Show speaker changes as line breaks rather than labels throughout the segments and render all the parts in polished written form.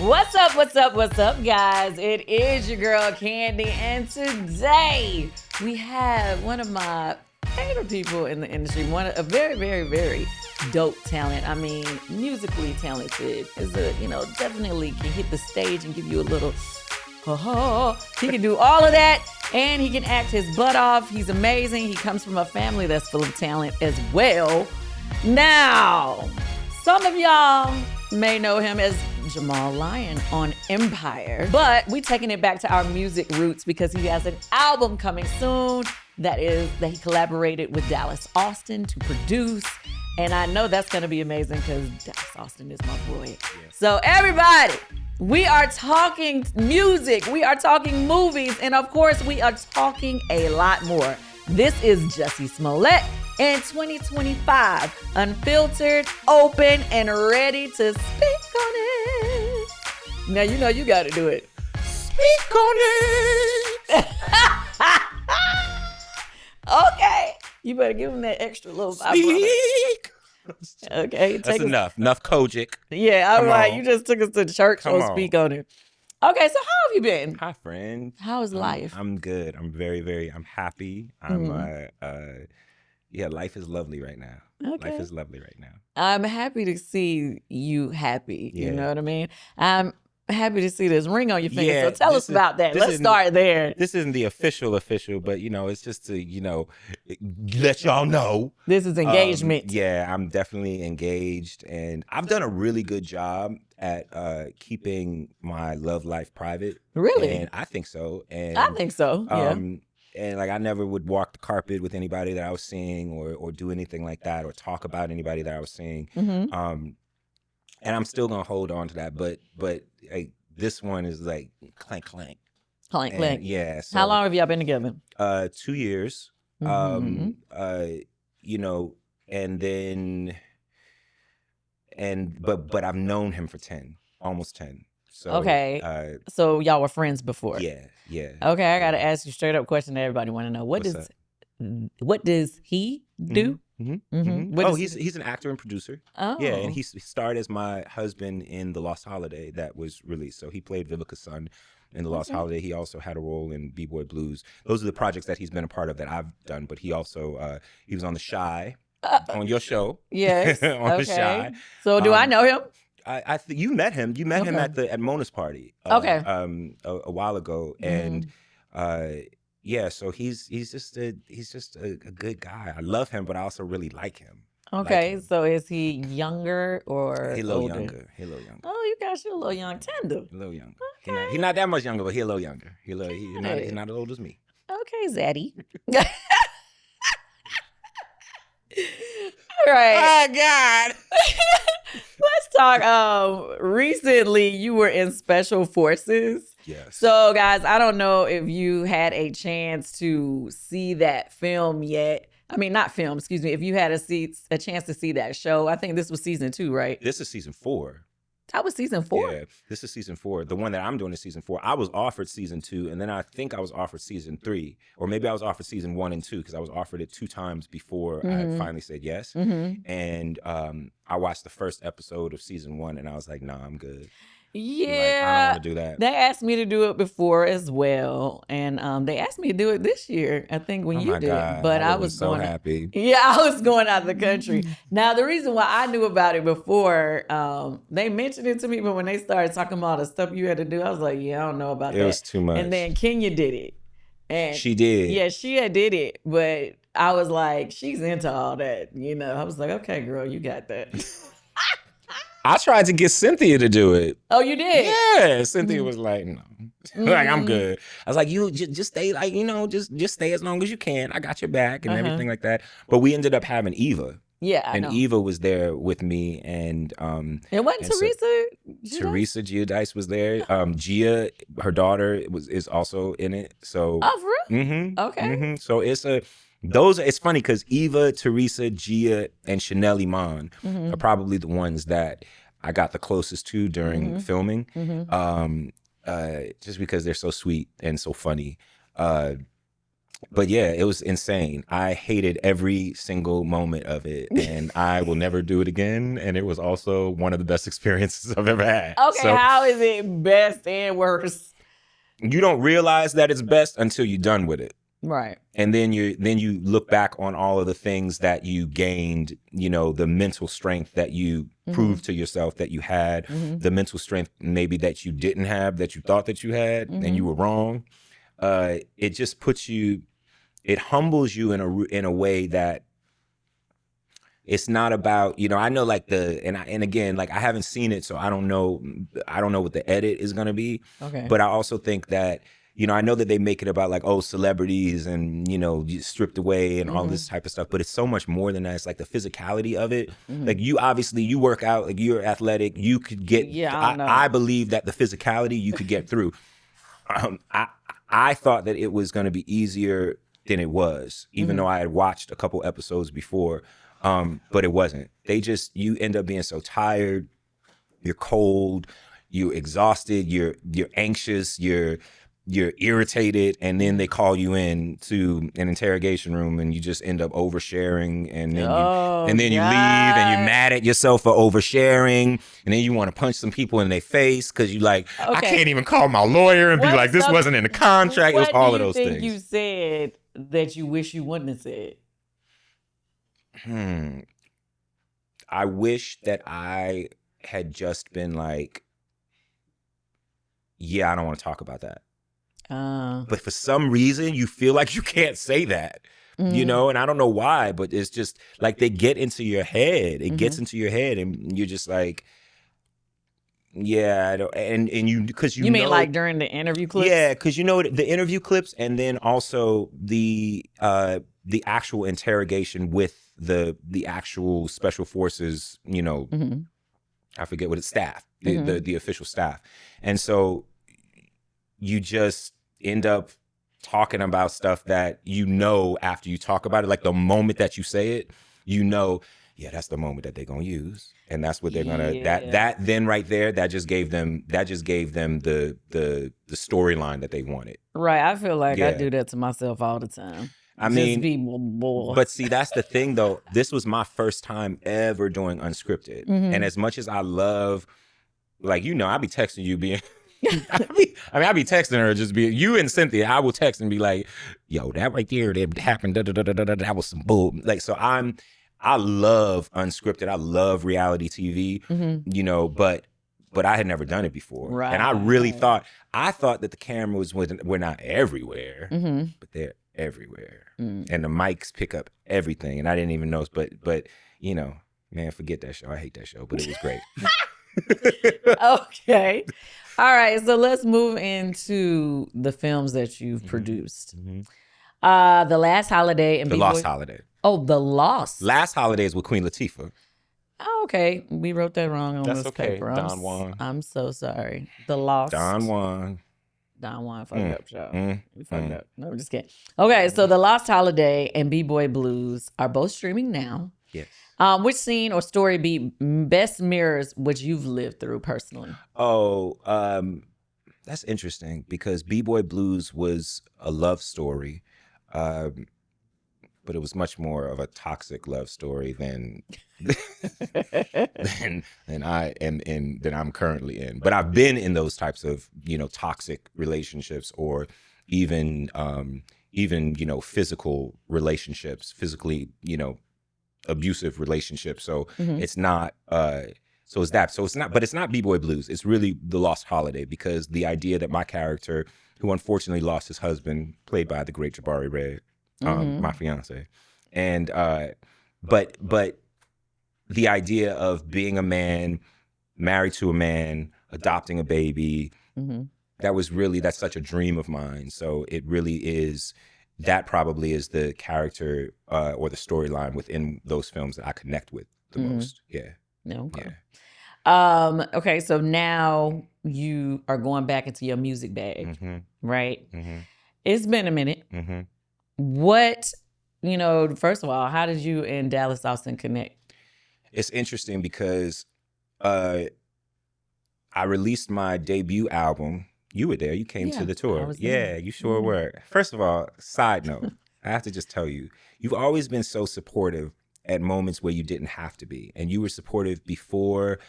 What's up, guys? It is your girl, Kandi, and today we have one of my favorite people in the industry, a very, very, very dope talent. I mean, musically talented. Definitely can hit the stage and give you a little, he can do all of that, and he can act his butt off. He's amazing. He comes from a family that's full of talent as well. Now, some of y'all may know him as Jamal Lyon on Empire, but we taking it back to our music roots because he has an album coming soon that he collaborated with Dallas Austin to produce. And I know that's going to be amazing because Dallas Austin is my boy. Yeah. So everybody, we are talking music, we are talking movies, and of course we are talking a lot more. This is Jussie Smollett in 2025, unfiltered, open, and ready to speak on it. Now you know you got to do it. Speak on it. Okay, you better give him that extra little
speak.
Okay,
that's enough. Enough Kojic.
Yeah, all right. You just took us to church, so speak on it. Okay, so how have you been?
Hi, friend.
How's life?
I'm good. I'm I'm happy. Life is lovely right now. Okay. Life is lovely right now.
I'm happy to see you happy. Yeah. You know what I mean? I'm happy to see this ring on your finger. So tell us about that. Let's start there.
This isn't the official, but it's just to, let y'all know.
This is engagement.
I'm definitely engaged, and I've done a really good job at keeping my love life private.
Really?
And I think so. And
I think so. Yeah.
And I never would walk the carpet with anybody that I was seeing or do anything like that or talk about anybody that I was seeing. Mm-hmm. And I'm still gonna hold on to that, but this one is like clank. Yeah. So,
how long have y'all been together?
2 years.
Mm-hmm.
But I've known him for almost 10. So,
okay. So y'all were friends before.
Yeah.
Okay, I gotta ask you straight up question that everybody want to know. What does he do?
Mm-hmm. Mm-hmm. He's an actor and producer.
Oh.
Yeah, and he starred as my husband in The Lost Holiday that was released. So he played Vivica's son in The Lost Holiday. He also had a role in B-Boy Blues. Those are the projects that he's been a part of that I've done. But he also he was on The Chi, on your show.
Yes.
On The Chi.
So do I know him?
You met him. You met him at Mona's party. A while ago, and so he's just a good guy. I love him, but I also really like him.
Okay, so is he younger or
he a little
older?
younger? He a little younger.
Oh, you guys, you're a little young, tender.
A little younger.
Okay.
He's not that much younger, but he's a little younger. He's not as old as me.
Okay, Zaddy. All right.
Oh God.
Let's talk. Recently, you were in Special Forces.
Yes.
So, guys, I don't know if you had a chance to see that film yet. I mean, not film, excuse me. If you had a chance to see that show, I think this was season 2, right?
This is season 4.
That was season 4?
Yeah, this is season 4. The one that I'm doing is season 4. I was offered season 2, and then I think I was offered season 3. Or maybe I was offered season 1 and 2 because I was offered it 2 times before I finally said yes. Mm-hmm. And I watched the first episode of season 1, and I was like, nah, I'm good.
Yeah.
I don't want to do that.
They asked me to do it before as well. And they asked me to do it this year, I think, when you did.
God.
But I was
so happy.
Yeah, I was going out of the country. Now, the reason why I knew about it before, they mentioned it to me, but when they started talking about the stuff you had to do, I was like, yeah, I don't know about that.
It was too much.
And then Kenya did it. And
she did.
Yeah, she did it. But I was like, she's into all that. I was like, okay, girl, you got that.
I tried to get Cynthia to do it.
Oh, you did?
Yeah. Cynthia was like, no. Like, I'm good. I was like, you just stay, like, just stay as long as you can. I got your back and everything like that. But we ended up having Eva.
Yeah, I know.
Eva was there with me, and
it wasn't Teresa.
Teresa Giudice was there. Gia, her daughter, is also in it. So.
Oh, for real?
Mm-hmm.
Okay.
Mm-hmm. So it's funny because Eva, Teresa, Gia, and Chanel Iman are probably the ones that I got the closest to during filming, just because they're so sweet and so funny. But yeah, it was insane. I hated every single moment of it, and I will never do it again. And it was also one of the best experiences I've ever had.
Okay,
So
how is it best and worst?
you don't realize that it's best until you're done with it.
Right.
And then you look back on all of the things that you gained, you know, the mental strength that you proved to yourself that you had, the mental strength maybe that you didn't have, that you thought that you had, and you were wrong. It just puts you, it humbles you in a way that it's not about, you know, I know like and again, like I haven't seen it, so I don't know what the edit is going to be.
Okay.
But I also think that, you know, I know that they make it about like, oh, celebrities and, you know, stripped away and all this type of stuff, but it's so much more than that. It's like the physicality of it. Like you obviously, you work out, like you're athletic, you could get, I believe that the physicality you could get through. I thought that it was going to be easier than it was, even though I had watched a couple episodes before, but it wasn't. You end up being so tired, you're cold, you're exhausted, you're anxious, you're irritated, and then they call you in to an interrogation room and you just end up oversharing, and then you leave and you're mad at yourself for oversharing, and then you want to punch some people in their face because you like, I can't even call my lawyer and be like, this wasn't in the contract. It was all of those things.
What do you think you said that you wish you wouldn't have said?
I wish that I had just been like, yeah, I don't want to talk about that. But for some reason, you feel like you can't say that, you know, and I don't know why, but it's just like they get into your head. It gets into your head, and you're just like, yeah, I don't, and you, because you
mean
know,
like during the interview clips?
Yeah, because you know the interview clips, and then also the actual interrogation with the actual special forces, you know, I forget what it's, staff, the official staff, and so you just end up talking about stuff that you know after you talk about it, like the moment that you say it, you know, yeah, that's the moment that they're gonna use, and that's what they're gonna that then right there, that just gave them the storyline that they wanted.
Right. I feel like I do that to myself all the time.
I mean, but see, that's the thing though. This was my first time ever doing unscripted, and as much as I love, like, you know, I be texting you being. I be texting her, just be you and Cynthia. I will text and be like, "Yo, that right there, that happened. That was some bull." Like, so I love unscripted. I love reality TV. You know, but I had never done it before,
right,
and I really thought that the cameras were not everywhere, but they're everywhere, and the mics pick up everything, and I didn't even notice. But you know, man, forget that show. I hate that show, but it was great.
Okay. All right. So let's move into the films that you've produced. The Last Holiday and
The Lost Holiday.
Oh, The Lost.
Last Holiday is with Queen Latifah.
Oh, okay. We wrote that wrong on this paper.
Don Juan.
I'm so sorry. The Lost.
Don Juan
fucked up, y'all. We fucked up. No, I'm just kidding. Okay, so The Lost Holiday and B-Boy Blues are both streaming now.
Yes.
Which scene or story beat best mirrors what you've lived through personally?
Oh, that's interesting because B-Boy Blues was a love story, but it was much more of a toxic love story than I'm currently in. But I've been in those types of, you know, toxic relationships, or even you know, physical relationships, physically, you know, abusive relationships. So it's not so it's not B-Boy Blues. It's really The Lost Holiday, because the idea that my character, who unfortunately lost his husband, played by the great Jabari Red, my fiance, and but the idea of being a man, married to a man, adopting a baby, that's such a dream of mine. So it really is. That probably is the character or the storyline within those films that I connect with the most. Yeah.
Okay. Yeah. Okay, so now you are going back into your music bag, right? It's been a minute. What, you know, first of all, how did you and Dallas Austin connect?
It's interesting because I released my debut album, You were there. You came
Yeah,
to the
I
tour.
was
Yeah,
there.
you sure were. First of all, side note, I have to just tell you, you've always been so supportive at moments where you didn't have to be. And you were supportive before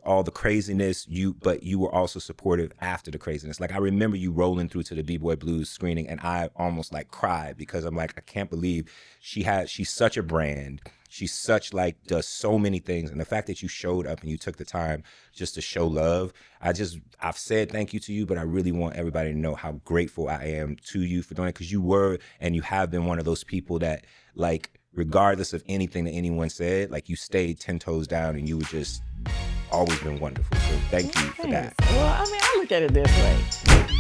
all the craziness, but you were also supportive after the craziness. Like, I remember you rolling through to the B-Boy Blues screening, and I almost like cried because I'm like, I can't believe she's such a brand. She's such like, does so many things. And the fact that you showed up and you took the time just to show love, I've said thank you to you, but I really want everybody to know how grateful I am to you for doing it, because you were and you have been one of those people that, like, regardless of anything that anyone said, like, you stayed 10 toes down and you were just always been wonderful. So thank you for that.
Well, I mean, I look at it this way.